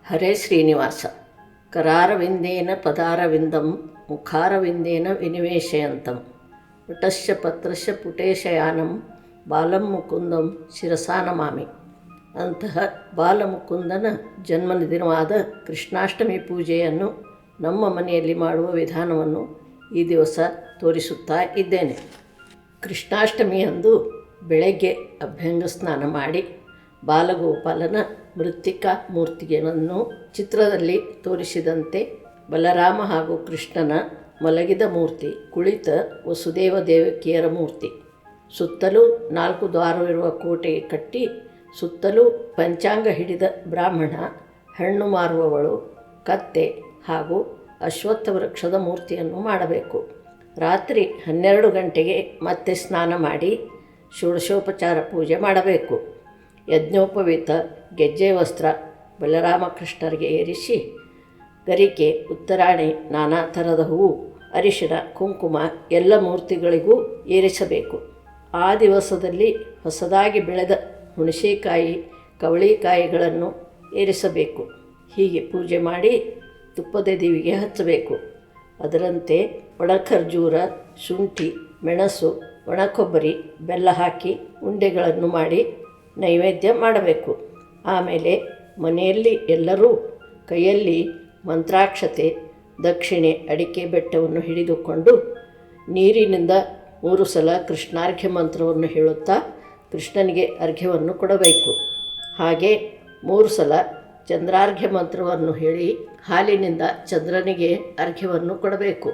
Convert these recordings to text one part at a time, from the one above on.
ಹರೇ ಶ್ರೀನಿವಾಸ ಕರಾರವಿಂದೇನ ಪದಾರವಿಂದಂ ಮುಖಾರವಿಂದೇನ ವಿನಿವೇಶಯಂತಂ ಪುಟಶ್ಚ ಪತ್ರಶ್ಚ ಪುಟೇಶಯಾನಂ ಬಾಲಂ ಮುಕುಂದಂ ಶಿರಸಾ ನಮಾಮಿ. ಅಂತಹ ಬಾಲಮುಕುಂದನ ಜನ್ಮದಿನವಾದ ಕೃಷ್ಣಾಷ್ಟಮಿ ಪೂಜೆಯನ್ನು ನಮ್ಮ ಮನೆಯಲ್ಲಿ ಮಾಡುವ ವಿಧಾನವನ್ನು ಈ ದಿವಸ ತೋರಿಸುತ್ತಾ ಇದ್ದೇನೆ. ಕೃಷ್ಣಾಷ್ಟಮಿಯಂದು ಬೆಳಗ್ಗೆ ಅಭ್ಯಂಗ ಸ್ನಾನ ಮಾಡಿ ಬಾಲಗೋಪಾಲನ ಮೃತ್ತಿಕಾ ಮೂರ್ತಿಯನ್ನು ಚಿತ್ರದಲ್ಲಿ ತೋರಿಸಿದಂತೆ ಬಲರಾಮ ಹಾಗೂ ಕೃಷ್ಣನ ಮಲಗಿದ ಮೂರ್ತಿ, ಕುಳಿತ ವಸುದೇವ ದೇವಕಿಯರ ಮೂರ್ತಿ, ಸುತ್ತಲೂ 4 ದ್ವಾರವಿರುವ ಕೋಟೆಗೆ ಕಟ್ಟಿ ಸುತ್ತಲೂ ಪಂಚಾಂಗ ಹಿಡಿದ ಬ್ರಾಹ್ಮಣ, ಹಣ್ಣು ಮಾರುವವಳು, ಕತ್ತೆ ಹಾಗೂ ಅಶ್ವತ್ಥ ವೃಕ್ಷದ ಮೂರ್ತಿಯನ್ನು ಮಾಡಬೇಕು. ರಾತ್ರಿ 12 ಗಂಟೆಗೆ ಮತ್ತೆ ಸ್ನಾನ ಮಾಡಿ ಷೋಡಶೋಪಚಾರ ಪೂಜೆ ಮಾಡಬೇಕು. ಯಜ್ಞೋಪವೀತ ಗೆಜ್ಜೆ ವಸ್ತ್ರ ಬಲರಾಮಕೃಷ್ಣರಿಗೆ ಏರಿಸಿ ಗರಿಕೆ, ಉತ್ತರಾಣಿ, ನಾನಾ ಥರದ ಹೂವು, ಅರಿಶಿನ, ಕುಂಕುಮ ಎಲ್ಲ ಮೂರ್ತಿಗಳಿಗೂ ಏರಿಸಬೇಕು. ಆ ದಿವಸದಲ್ಲಿ ಹೊಸದಾಗಿ ಬೆಳೆದ ಹುಣಸೆಕಾಯಿ, ಕವಳಿಕಾಯಿಗಳನ್ನು ಏರಿಸಬೇಕು. ಹೀಗೆ ಪೂಜೆ ಮಾಡಿ ತುಪ್ಪದ ದಿವಿಗೆ ಹಚ್ಚಬೇಕು. ಅದರಂತೆ ಒಣಖರ್ಜೂರ, ಶುಂಠಿ, ಮೆಣಸು, ಒಣಕೊಬ್ಬರಿ, ಬೆಲ್ಲ ಹಾಕಿ ಉಂಡೆಗಳನ್ನು ಮಾಡಿ ನೈವೇದ್ಯ ಮಾಡಬೇಕು. ಆಮೇಲೆ ಮನೆಯಲ್ಲಿ ಎಲ್ಲರೂ ಕೈಯಲ್ಲಿ ಮಂತ್ರಾಕ್ಷತೆ, ದಕ್ಷಿಣೆ, ಅಡಿಕೆ ಬೆಟ್ಟವನ್ನು ಹಿಡಿದುಕೊಂಡು ನೀರಿನಿಂದ 3 ಸಲ ಕೃಷ್ಣಾರ್ಘ್ಯ ಮಂತ್ರವನ್ನು ಹೇಳುತ್ತಾ ಕೃಷ್ಣನಿಗೆ ಅರ್ಘ್ಯವನ್ನು ಕೊಡಬೇಕು. ಹಾಗೆ 3 ಸಲ ಚಂದ್ರಾರ್ಘ್ಯ ಮಂತ್ರವನ್ನು ಹೇಳಿ ಹಾಲಿನಿಂದ ಚಂದ್ರನಿಗೆ ಅರ್ಘ್ಯವನ್ನು ಕೊಡಬೇಕು.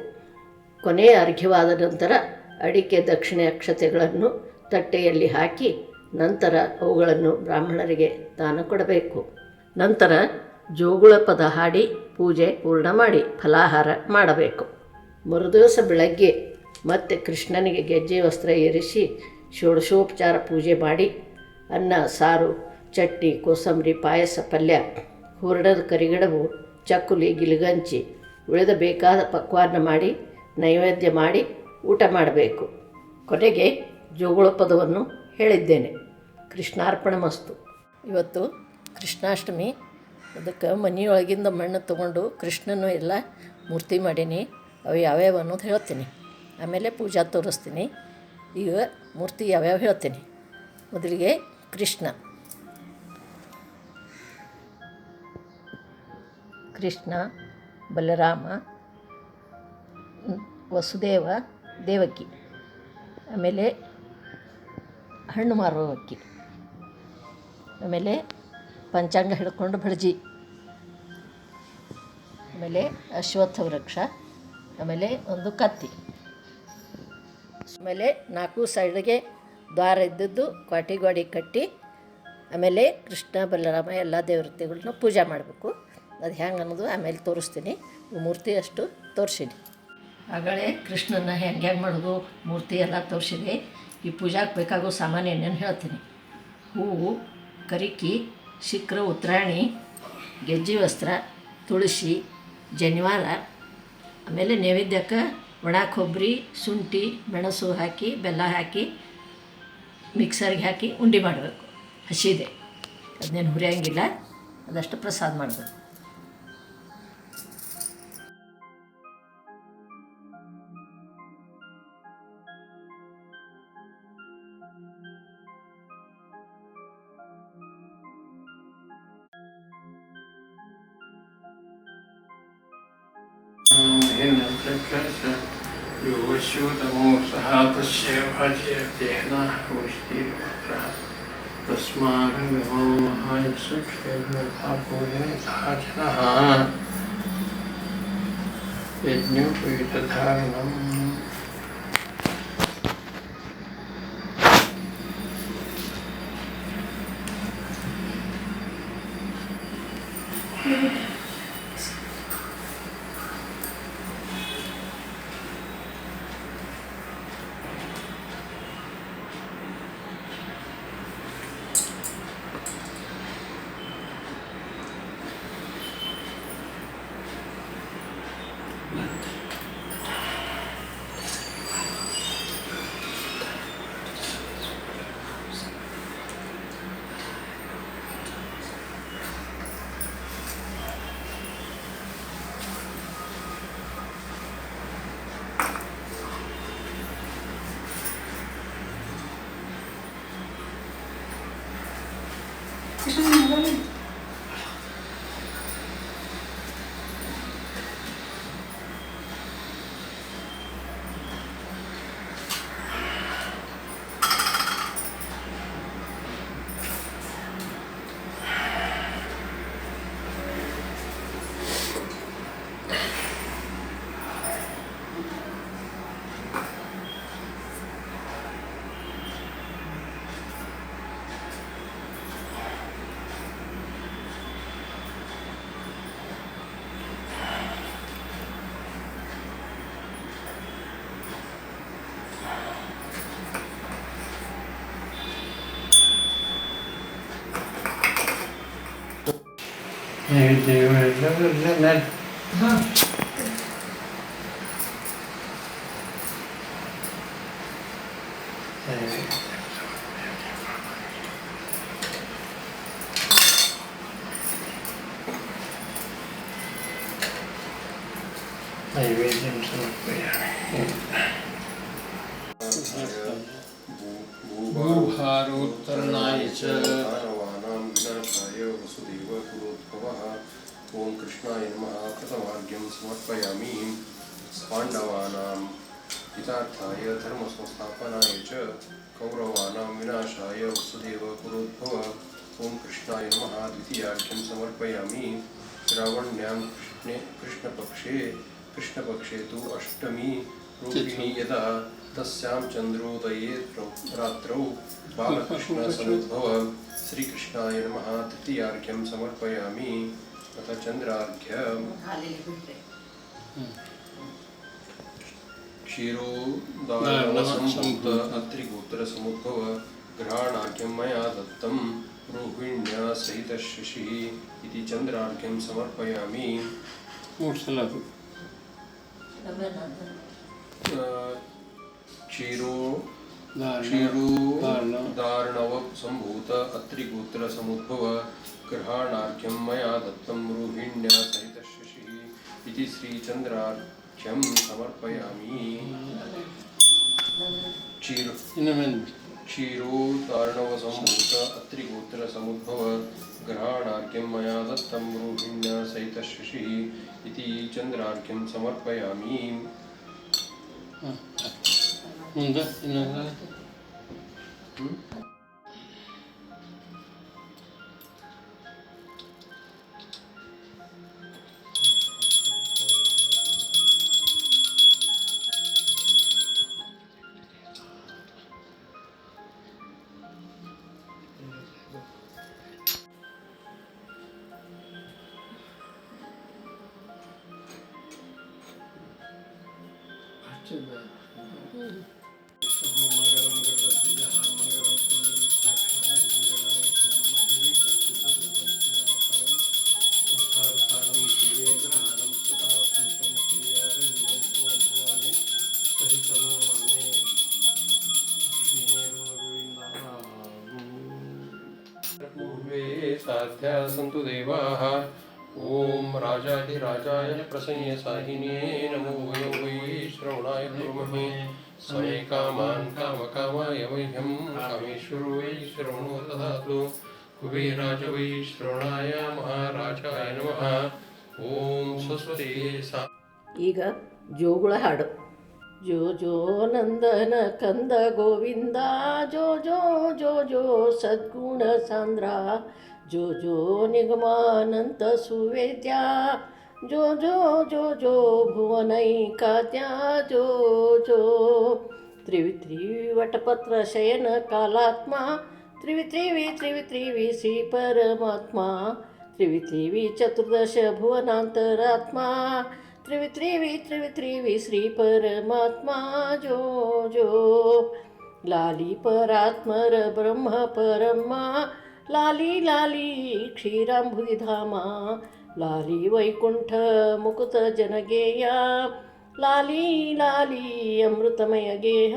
ಕೊನೆಯ ಅರ್ಘ್ಯವಾದ ನಂತರ ಅಡಿಕೆ, ದಕ್ಷಿಣೆ, ಅಕ್ಷತೆಗಳನ್ನು ತಟ್ಟೆಯಲ್ಲಿ ಹಾಕಿ ನಂತರ ಅವುಗಳನ್ನು ಬ್ರಾಹ್ಮಣರಿಗೆ ದಾನ ಕೊಡಬೇಕು. ನಂತರ ಜೋಗುಳ ಪದ ಹಾಡಿ ಪೂಜೆ ಪೂರ್ಣ ಮಾಡಿ ಫಲಾಹಾರ ಮಾಡಬೇಕು. ಮರುದಿವಸ ಬೆಳಗ್ಗೆ ಮತ್ತೆ ಕೃಷ್ಣನಿಗೆ ಗೆಜ್ಜೆ ವಸ್ತ್ರ ಏರಿಸಿ ಷೋಡಶೋಪಚಾರ ಪೂಜೆ ಮಾಡಿ ಅನ್ನ, ಸಾರು, ಚಟ್ನಿ, ಕೋಸಂಬರಿ, ಪಾಯಸ, ಪಲ್ಯ, ಹೂರಣದ ಕರಿಗಡಬು, ಚಕ್ಕುಲಿ, ಗಿಲಿಗಂಚಿ ಉಳಿದ ಬೇಕಾದ ಪಕ್ವಾನ್ನ ಮಾಡಿ ನೈವೇದ್ಯ ಮಾಡಿ ಊಟ ಮಾಡಬೇಕು. ಕೊನೆಗೆ ಜೋಗುಳ ಪದವನ್ನು ಹೇಳಿದ್ದೇನೆ. ಕೃಷ್ಣಾರ್ಪಣ ಮಸ್ತು. ಇವತ್ತು ಕೃಷ್ಣಾಷ್ಟಮಿ. ಅದಕ್ಕೆ ಮನೆಯೊಳಗಿಂದ ಮಣ್ಣು ತೊಗೊಂಡು ಕೃಷ್ಣನು ಎಲ್ಲ ಮೂರ್ತಿ ಮಾಡೀನಿ. ಅವು ಯಾವ್ಯಾವ ಅನ್ನೋದು ಹೇಳ್ತೀನಿ, ಆಮೇಲೆ ಪೂಜಾ ತೋರಿಸ್ತೀನಿ. ಈಗ ಮೂರ್ತಿ ಯಾವ್ಯಾವ ಹೇಳ್ತೀನಿ. ಮೊದಲಿಗೆ ಕೃಷ್ಣ. ಕೃಷ್ಣ, ಬಲರಾಮ, ವಸುದೇವ, ದೇವಕಿ, ಆಮೇಲೆ ಹಣ್ಣು ಮಾರುವ ಅಕ್ಕಿ, ಆಮೇಲೆ ಪಂಚಾಂಗ ಹಿಡ್ಕೊಂಡು ಭಡ್ಜಿ, ಆಮೇಲೆ ಅಶ್ವತ್ಥ ವೃಕ್ಷ, ಆಮೇಲೆ ಒಂದು ಕತ್ತಿ, ಆಮೇಲೆ 4 ಸೈಡ್ಗೆ ದ್ವಾರ ಇದ್ದದ್ದು ಕ್ವಾಟಿ ಕಟ್ಟಿ ಆಮೇಲೆ ಕೃಷ್ಣ, ಬಲರಾಮ ಎಲ್ಲ ದೇವತೆಗಳನ್ನ ಪೂಜೆ ಮಾಡಬೇಕು. ಅದು ಹೆಂಗೆ ಅನ್ನೋದು ಆಮೇಲೆ ತೋರಿಸ್ತೀನಿ. ಮೂರ್ತಿ ಅಷ್ಟು ತೋರಿಸಿನಿ. ಆಗಳೇ ಕೃಷ್ಣನ ಹೆಂಗೆ ಮಾಡೋದು ಮೂರ್ತಿ ಎಲ್ಲ ತೋರಿಸಿದೆ. ಈ ಪೂಜಾಕ್ಕೆ ಬೇಕಾಗೋ ಸಾಮಾನ್ಯ ಏನೇನು ಹೇಳ್ತೀನಿ. ಹೂವು, ಕರಿಕಿ, ಶಿಖರ, ಉತ್ತರಾಣಿ, ಗೆಜ್ಜೆ ವಸ್ತ್ರ, ತುಳಸಿ, ಜನಿವಾರ, ಆಮೇಲೆ ನೈವೇದ್ಯಕ್ಕೆ ಒಣ ಕೊಬ್ಬರಿ, ಶುಂಠಿ, ಮೆಣಸು ಹಾಕಿ ಬೆಲ್ಲ ಹಾಕಿ ಮಿಕ್ಸರ್ಗೆ ಹಾಕಿ ಉಂಡೆ ಮಾಡಬೇಕು. ಹಸಿದೆ, ಅದನ್ನೇನು ಹುರಿಯೋಂಗಿಲ್ಲ, ಅದಷ್ಟು ಪ್ರಸಾದ ಮಾಡಬೇಕು. ಯೋಶ್ಯೂತಮೋ ಸಹ ತಸ್ಯ ಭಾಜ್ಯೇನ ವೃಷ್ಟಿರ್ವಕ್ರ ತಸ್ಮಾನ್ವಿಮೋ ಮಹಾಯಕ್ಷೇಮಧಾಪೋಜನಃ ಯಜ್ಞೋಪವೀತಧಾರಣಂ. नैवेद्यं समर्पयामि। भूभारोत्तरणाय च दानवानां विनाशाय वसुदेव कुलोद्भवः। ॐ कृष्णाय नमः। कृतवाक्यं समर्पयामि। पाण्डवानां हितार्थाय धर्मसंस्थापनाय च कौरवानां विनाशाय वसुदेव कुलोद्भवः। ॐ कृष्णाय नमः। द्वितीयार्घ्यं समर्पयामि। श्रावण्यां कृष्णपक्षे तु अष्टमी रोहिणी यदा तस्यां चन्द्रोदये रात्रौ बालकृष्णसमुद्भव। श्रीकृष्णाय नमः। तृतीयार्घ्यं समर्पयामि। अथ चन्द्रार्घ्यं क्षीरोदारवसम्भूत अत्रिगोत्रसमुद्भव। ग्रहाणार्घ्यं मया दत्तं रोहिण्या सहितः शशिः इति चन्द्रार्घ्यं समर्पयामि। क्षीरोदार्णवसम्भूत अत्रिगोत्रसमुद्भव। ग्रहाणार्घ्यं मया दत्तं रोहिण्या सहितः शशिः इति श्रीचन्द्रार्घ्यं समर्पयामि। क्षीरोदार्णवसम्भूत अत्रिगोत्रसमुद्भव। ग्रहाणार्घ्यं मया दत्तं रोहिण्या सहितः शशिः इति चन्द्रार्घ्यं समर्पयामि। ಮುಂದೆ ಇನ್ನೊಂದು ಮಂಗಲಂ ಗರುಡಧ್ವಜಃ ಮಂಗಲಂ ಪುಂಡರೀಕಾಕ್ಷಃ ಮಂಗಲಾಯ ಸಂಸಾರಸಾರಂ ಶಿವೇಂದ್ರಹಾರಂ ಸದಾ ಪುಂಸಂ ಕ್ರಿಯಾರವಿಂದಂ ಭುವಂ ಭುವನೆ ಸಹಿತಂ ನಮಾಮಿ पूर्वे साध्या सन्तु देवाः। ॐ राजाधिराजाय प्रसन्न साहिने नमो वै श्रवणाय कुर्महे समे कामान् कामकामाय मह्यं कामेश्वरो वै श्रवणो ददातु। कुबेराज वै श्रवणाय महाराजाय नमः। ॐ स्वस्ति सा ಈಗ ಜೋಗುಳ ಹಾಡು. ಜೋ ಜೋ ನಂದನ ಕಂದ ಗೋವಿಂದ ಜೋ ಜೋ ಜೋ ಜೋ ಸದ್ಗುಣ ಸಾಂದ್ರ ಜೋ ಜೋ ನಿಗಮಾನಂತ ಸುವೇದ್ಯ ಜೋ ಜೋ ಜೋ ಜೋ ಭುವನೈಕಾದ್ಯ ಜೋ ಜೋ ತ್ರಿವಿತ್ರಿವಟಪತ್ರ ಶಯನ ಕಾಲಾತ್ಮ ತ್ರಿವಿತ್ರಿವಿ ಶ್ರೀ ಪರಮಾತ್ಮ ತ್ರಿವಿತ್ರಿವಿ ಚತುರ್ದಶ ಭುವನಾಂತರಾತ್ಮ ತ್ರಿವಿತ್ರಿವಿ ಶ್ರೀ ಪರಮಾತ್ಮ ಜೋ ಜೋ ಲಾಲಿ ಪರಾತ್ಮರ ಬ್ರಹ್ಮ ಪರಮ ಲಾಲಿ ಲಾಲಿ ಕ್ಷೀರಾಂಬುಧಿಧಾಮ ಲಾಲಿ ವೈಕುಂಠ ಮುಕುತ ಜನಗೇಯ ಲಾಲಿ ಲಾಲಿ ಅಮೃತಮಯ ಗೇಹ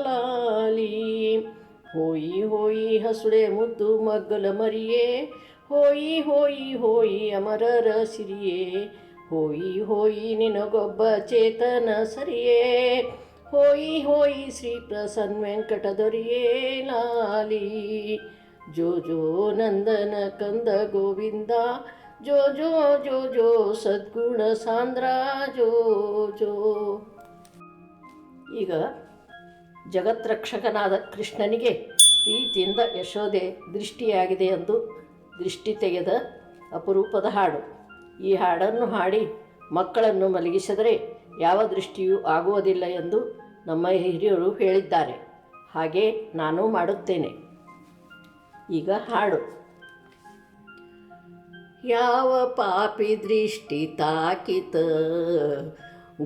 ಲಾಲಿ ಹೋಯಿ ಹೋಯಿ ಹಸುಳೆ ಮುದ್ದು ಮಗ್ಗಲ ಮರಿಯೇ ಹೋಯಿ ಹೋಯಿ ಹೋಯಿ ಅಮರರ ಸಿರಿಯೇ ಹೋಯಿ ಹೋಯಿ ನಿನಗೊಬ್ಬ ಚೇತನ ಸರಿಯೇ ಹೋಯಿ ಹೋಯಿ ಶ್ರೀ ಪ್ರಸನ್ನ ವೆಂಕಟ ದೊರೆಯೇ ಲಾಲಿ ಜೋ ಜೋ ನಂದನ ಕಂದ ಗೋವಿಂದ ಜೋ ಜೋ ಜೋ ಜೋ ಸದ್ಗುಣ ಸಾಂದ್ರ ಜೋ ಜೋ. ಈಗ ಜಗತ್ರಕ್ಷಕನಾದ ಕೃಷ್ಣನಿಗೆ ಪ್ರೀತಿಯಿಂದ ಯಶೋದೆ ದೃಷ್ಟಿಯಾಗಿದೆ ಎಂದು ದೃಷ್ಟಿ ತೆಗೆದ ಅಪರೂಪದ ಹಾಡು. ಈ ಹಾಡನ್ನು ಹಾಡಿ ಮಕ್ಕಳನ್ನು ಮಲಗಿಸಿದರೆ ಯಾವ ದೃಷ್ಟಿಯೂ ಆಗುವುದಿಲ್ಲ ಎಂದು ನಮ್ಮ ಹಿರಿಯರು ಹೇಳಿದ್ದಾರೆ. ಹಾಗೆ ನಾನು ಮಾಡುತ್ತೇನೆ. ಈಗ ಹಾಡು. ಯಾವ ಪಾಪಿ ದೃಷ್ಟಿ ತಾಕಿತ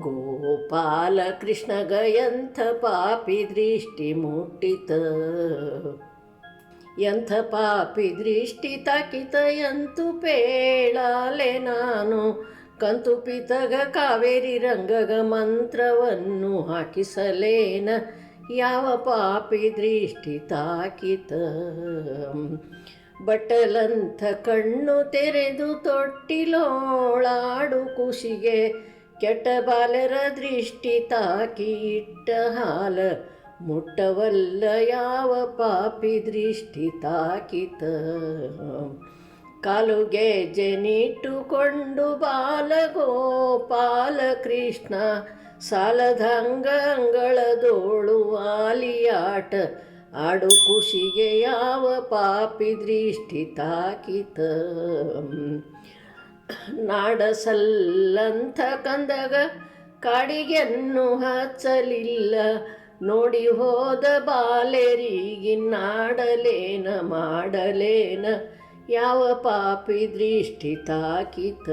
ಗೋಪಾಲ ಕೃಷ್ಣಗ ಎಂಥ ಪಾಪಿ ದೃಷ್ಟಿ ಮುಟ್ಟಿತ. ಎಂಥ ಪಾಪಿ ದೃಷ್ಟಿ ತಾಕಿತ ಎಂತು ಪೇಳಾಲೆ ನಾನು ಕಂತು ಪಿತಗ ಕಾವೇರಿ ರಂಗಗ ಮಂತ್ರವನ್ನು ಹಾಕಿಸಲೇನ. ಯಾವ ಪಾಪಿ ದೃಷ್ಟಿ ತಾಕಿತ. ಬಟ್ಟಲಂಥ ಕಣ್ಣು ತೆರೆದು ತೊಟ್ಟಿಲೋಳಾಡು ಕುಶಿಗೆ ಕೆಟ್ಟ ಬಾಲರ ದೃಷ್ಟಿ ತಾಕಿ ಇಟ್ಟ ಹಾಲ ಮುಟ್ಟವಲ್ಲ. ಯಾವ ಪಾಪಿ ದೃಷ್ಟಿ ತಾಕಿತ. ಕಾಲುಗೆ ಜನಿಟ್ಟುಕೊಂಡು ಬಾಲಗೋಪಾಲ ಕೃಷ್ಣ ಸಾಲದಂಗ ಅಂಗಳದೋಳು ಆಲಿಯಾಟ ಆಡು ಖುಷಿಗೆ ಯಾವ ಪಾಪಿ ದೃಷ್ಟಿ ತಾಕಿತ. ನಾಡಸಲ್ಲಂಥ ಕಂದಗ ಕಾಡಿಗೆನ್ನು ಹಚ್ಚಲಿಲ್ಲ ನೋಡಿ ಹೋದ ಬಾಲೆರಿಗಿನ್ನಾಡಲೇನ ಮಾಡಲೇನ. ಯಾವ ಪಾಪಿ ದೃಷ್ಟಿ ತಾಕಿತ.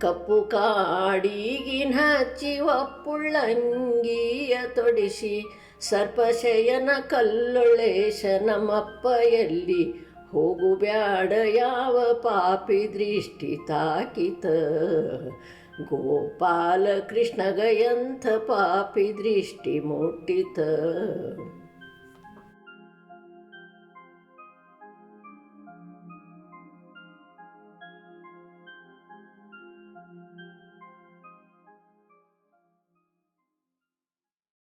ಕಪ್ಪು ಕಾಡಿಗಿನ ಹಚ್ಚಿ ಒಪ್ಪುಳ್ಳಂಗಿಯ ತೊಡಿಸಿ ಸರ್ಪಶಯನ ಕಲ್ಲೊಳೇಶ ನಮ್ಮಪ್ಪ ಎಲ್ಲಿ ಹೋಗು ಬ್ಯಾಡ. ಯಾವ ಪಾಪಿ ದೃಷ್ಟಿ ತಾಕಿತ. ಗೋಪಾಲ ಕೃಷ್ಣಗ ಎಂಥ ಪಾಪಿ ದೃಷ್ಟಿ ಮುಟ್ಟಿತ.